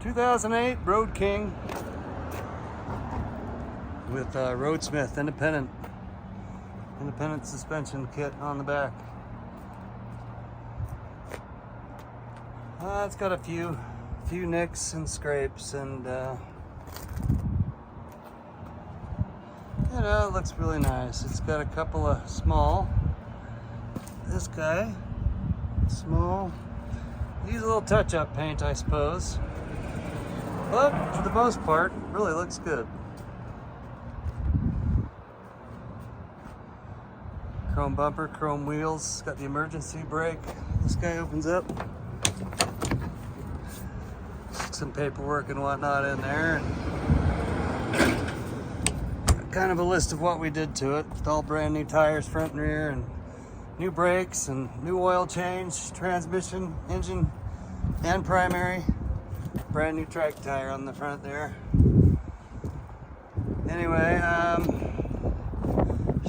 2008 Road King with Roadsmith independent suspension kit on the back. It's got a few nicks and scrapes, and it looks really nice. It's got a couple of small. This guy, small. Needs a little touch-up paint, I suppose. But for the most part, really looks good. Chrome bumper, chrome wheels. It's got the emergency brake. This guy opens up. Some paperwork and whatnot in there. And kind of a list of what we did to it. With all brand new tires, front and rear, and new brakes, and new oil change, transmission, engine, and primary. Brand new trike tire on the front there. Anyway,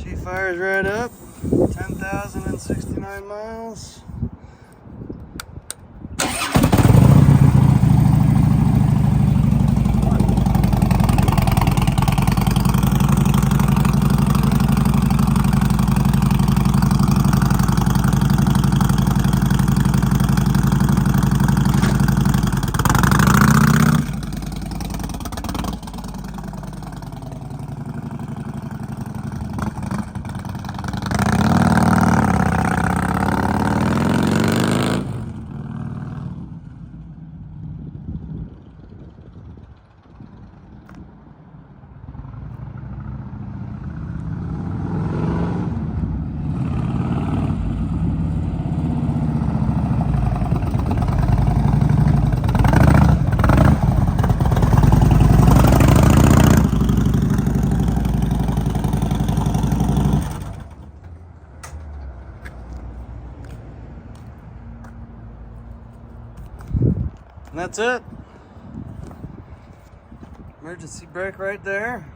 she fires right up. 10,069 miles. And that's it. Emergency brake right there.